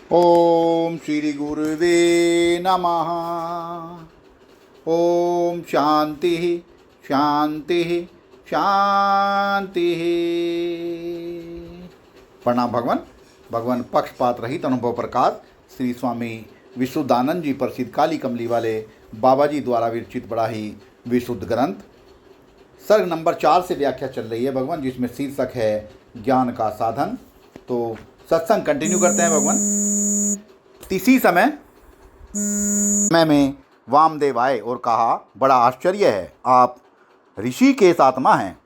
ओम श्री गुरुवे नमः। ओम शांति शांति शांति। प्रणाम भगवान। भगवान पक्षपात रहित अनुभव प्रकाश श्री स्वामी विशुद्धानंद जी प्रसिद्ध काली कमली वाले बाबा जी द्वारा विरचित बड़ा ही विशुद्ध ग्रंथ सर्ग नंबर 4 से व्याख्या चल रही है भगवान, जिसमें शीर्षक है ज्ञान का साधन। तो सत्संग कंटिन्यू करते हैं भगवान। इसी समय में वामदेव आए और कहा, बड़ा आश्चर्य है, आप ऋषि केश आत्मा हैं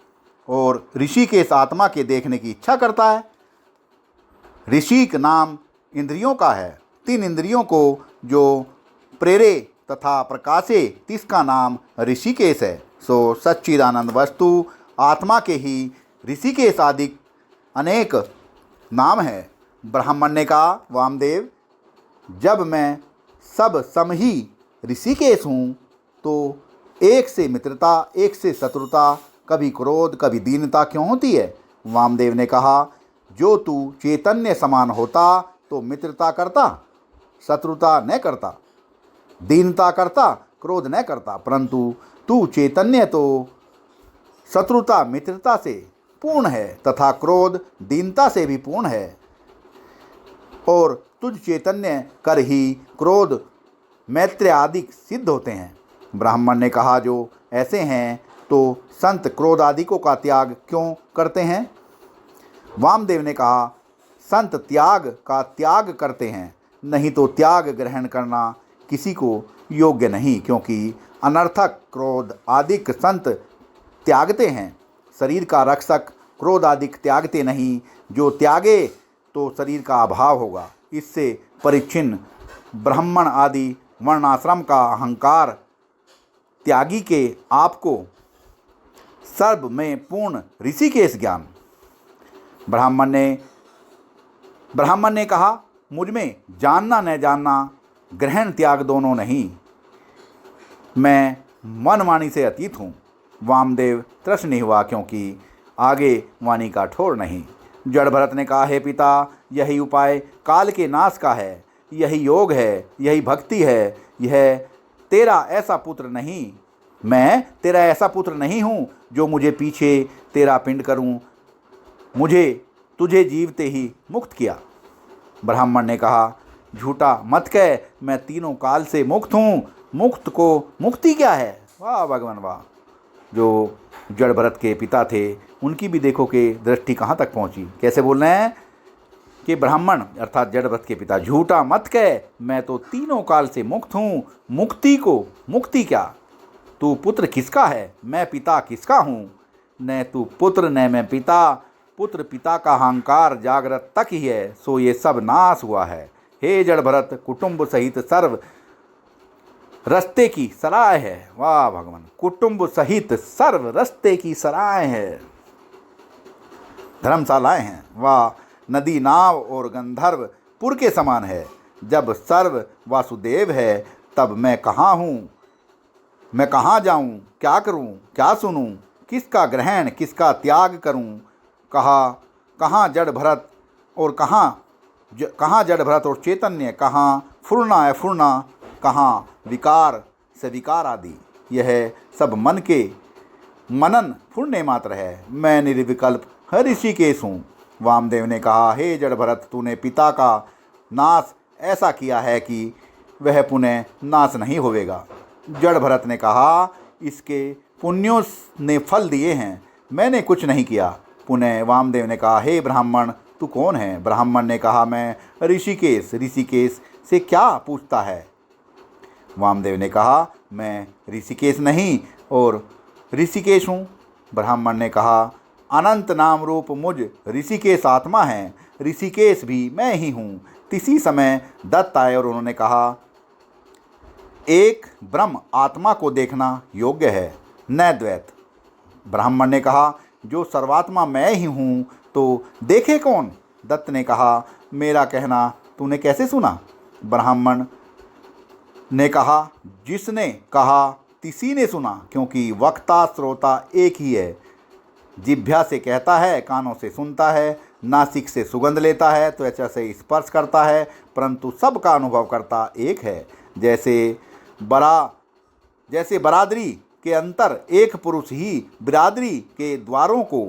और ऋषि केश आत्मा के देखने की इच्छा करता है। ऋषि का नाम इंद्रियों का है। 3 इंद्रियों को जो प्रेरे तथा प्रकाशे, तिसका नाम ऋषिकेश है। सो सच्चिदानंद वस्तु आत्मा के ही ऋषिकेश आदि अनेक नाम है। ब्राह्मण ने कहा, वामदेव, जब मैं सब सम ही ऋषिकेश हूँ तो एक से मित्रता, एक से शत्रुता, कभी क्रोध, कभी दीनता क्यों होती है? वामदेव ने कहा, जो तू चैतन्य समान होता तो मित्रता करता, शत्रुता न करता, दीनता करता, क्रोध न करता, परंतु तू चैतन्य तो शत्रुता मित्रता से पूर्ण है तथा क्रोध दीनता से भी पूर्ण है, और तुझ चैतन्य कर ही क्रोध मैत्र आदि सिद्ध होते हैं। ब्राह्मण ने कहा, जो ऐसे हैं तो संत क्रोध आदिकों का त्याग क्यों करते हैं? वामदेव ने कहा, संत त्याग का त्याग करते हैं, नहीं तो त्याग ग्रहण करना किसी को योग्य नहीं, क्योंकि अनर्थक क्रोध आदिक संत त्यागते हैं। शरीर का रक्षक क्रोध आदिक त्यागते नहीं, जो त्यागे तो शरीर का अभाव होगा। इससे परिच्छिन्न ब्राह्मण आदि वर्णाश्रम का अहंकार त्यागी के आपको सर्व में पूर्ण ऋषिकेश ज्ञान। ब्राह्मण ने कहा, मुझ में जानना न जानना, ग्रहण त्याग दोनों नहीं, मैं मन वाणी से अतीत हूँ। वामदेव तृष्ण नहीं हुआ, क्योंकि आगे वाणी का ठोर नहीं। जड़ भरत ने कहा, हे पिता, यही उपाय काल के नाश का है, यही योग है, यही भक्ति है। यह तेरा ऐसा पुत्र नहीं, मैं तेरा ऐसा पुत्र नहीं हूँ जो मुझे पीछे तेरा पिंड करूँ। मुझे तुझे जीवते ही मुक्त किया। ब्राह्मण ने कहा, झूठा मत कह, मैं तीनों काल से मुक्त हूँ। मुक्त को मुक्ति क्या है? वाह भगवान वाह। जो जड़ भरत के पिता थे, उनकी भी देखो कि दृष्टि कहाँ तक पहुँची। कैसे बोल रहे हैं कि ब्राह्मण अर्थात जड़ भरत के पिता, झूठा मत कह, मैं तो तीनों काल से मुक्त हूँ। मुक्ति को मुक्ति क्या? तू पुत्र किसका है? मैं पिता किसका हूँ? न तू पुत्र न मैं पिता। पुत्र पिता का अहंकार जागृत तक ही है, सो ये सब नाश हुआ है। हे जड़ भरत, कुटुंब सहित सर्व रस्ते की सराय है। वाह भगवान, कुटुंब सहित सर्व रस्ते की सराय है, धर्मशालाएं हैं। वाह, नदी नाव और गंधर्व पुर के समान है। जब सर्व वासुदेव है तब मैं कहाँ हूँ? मैं कहाँ जाऊँ? क्या करूँ? क्या सुनूँ? किसका ग्रहण किसका त्याग करूँ? कहाँ जड़ भरत और कहाँ जड़ भरत और चैतन्य? कहाँ फूर्णा अफूर्णा? कहाँ विकार से विकार आदि? यह सब मन के मनन फूर्णे मात्र है। मैं निर्विकल्प ऋषिकेश हूँ। वामदेव ने कहा, हे जड़ भरत, तूने पिता का नाश ऐसा किया है कि वह पुनः नाश नहीं होवेगा। जड़ भरत ने कहा, इसके पुण्यों ने फल दिए हैं, मैंने कुछ नहीं किया। पुनः वामदेव ने कहा, हे ब्राह्मण, तू कौन है? ब्राह्मण ने कहा, मैं ऋषिकेश। ऋषिकेश से क्या पूछता है? वामदेव ने कहा, मैं ऋषिकेश नहीं और ऋषिकेश हूँ। ब्राह्मण ने कहा, अनंत नाम रूप मुझ ऋषिकेश आत्मा है, ऋषिकेश भी मैं ही हूँ। इसी समय दत्त आए और उन्होंने कहा, एक ब्रह्म आत्मा को देखना योग्य है, न द्वैत। ब्राह्मण ने कहा, जो सर्वात्मा मैं ही हूँ तो देखे कौन? दत्त ने कहा, मेरा कहना तूने कैसे सुना? ब्राह्मण ने कहा, जिसने कहा तिसी ने सुना, क्योंकि वक्ता श्रोता एक ही है। जिह्वा से कहता है, कानों से सुनता है, नासिक से सुगंध लेता है, त्वचा से स्पर्श करता है, परंतु सबका अनुभव करता एक है। जैसे बरादरी के अंतर एक पुरुष ही बिरादरी के द्वारों को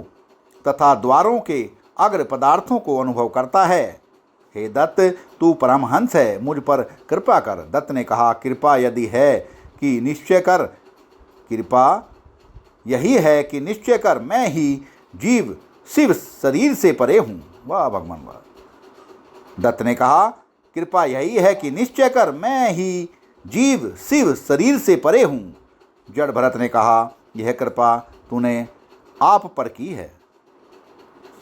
तथा द्वारों के अग्र पदार्थों को अनुभव करता है। हे दत्त, तू परमहंस है, मुझ पर कृपा कर। दत्त ने कहा, कृपा यदि है कि निश्चय कर, कृपा यही है कि निश्चय कर, मैं ही जीव शिव शरीर से परे हूँ। वाह भगवान वाह। दत्त ने कहा, कृपा यही है कि निश्चय कर, मैं ही जीव शिव शरीर से परे हूँ। जड़ भरत ने कहा, यह कृपा तूने आप पर की है,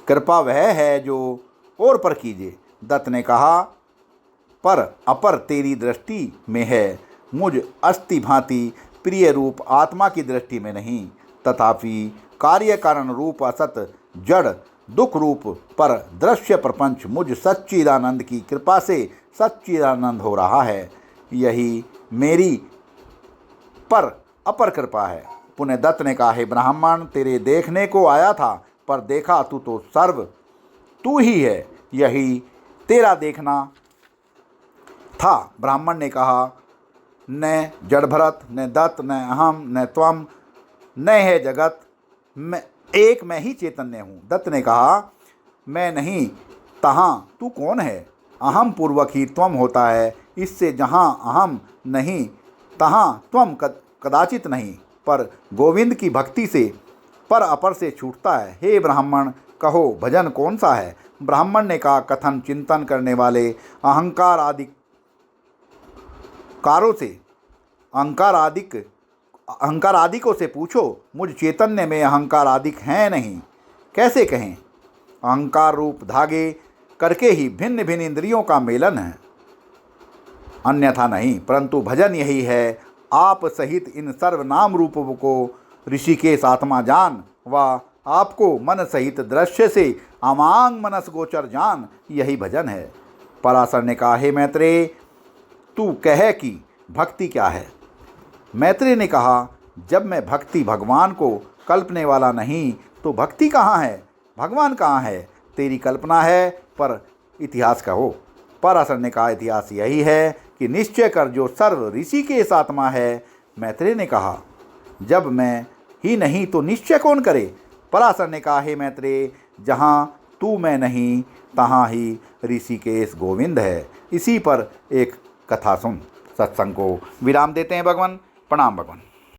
कृपा वह है जो और पर कीजिए। दत्त ने कहा, पर अपर तेरी दृष्टि में है, मुझ अस्थि भांति प्रिय रूप आत्मा की दृष्टि में नहीं। तथापि कार्य कारण रूप असत जड़ दुख रूप पर दृश्य प्रपंच मुझ सच्चिदानंद की कृपा से सच्चिदानंद हो रहा है। यही मेरी पर अपर कृपा है। पुण्य दत्त ने कहा, हे ब्राह्मण, तेरे देखने को आया था, पर देखा तू तो सर्व तू ही है, यही तेरा देखना था। ब्राह्मण ने कहा, न जड़ भरत, न दत्त, न अहम, न त्वम, न है जगत, एक मैं ही चैतन्य हूँ। दत्त ने कहा, मैं नहीं तहाँ तू कौन है? अहम पूर्वक ही त्वम होता है, इससे जहाँ अहम नहीं तहाँ त्वम कदाचित नहीं, पर गोविंद की भक्ति से पर अपर से छूटता है। हे ब्राह्मण, कहो भजन कौन सा है? ब्राह्मण ने कहा, कथन चिंतन करने वाले अहंकार आदिकों से पूछो, मुझ चैतन्य में अहंकार आदिक हैं नहीं, कैसे कहें? अहंकार रूप धागे करके ही भिन्न भिन्न इंद्रियों का मेलन है, अन्यथा नहीं। परंतु भजन यही है, आप सहित इन सर्वनाम रूपों को ऋषिकेश आत्मा जान, व आपको मन सहित दृश्य से अमांग मनस गोचर जान, यही भजन है। पराशर ने कहा, हे मैत्रेय, तू कहे कि भक्ति क्या है? मैत्रेय ने कहा, जब मैं भक्ति भगवान को कल्पने वाला नहीं तो भक्ति कहाँ है? भगवान कहाँ है? तेरी कल्पना है, पर इतिहास कहो। पराशर ने कहा, इतिहास यही है कि निश्चय कर जो सर्व ऋषि के आत्मा है। मैत्रेय ने कहा, जब मैं ही नहीं तो निश्चय कौन करे? पराशर ने कहा, हे मैत्रेय, जहाँ तू मैं नहीं तहाँ ही ऋषिकेश गोविंद है। इसी पर एक कथा सुन। सत्संग को विराम देते हैं भगवान। प्रणाम भगवान।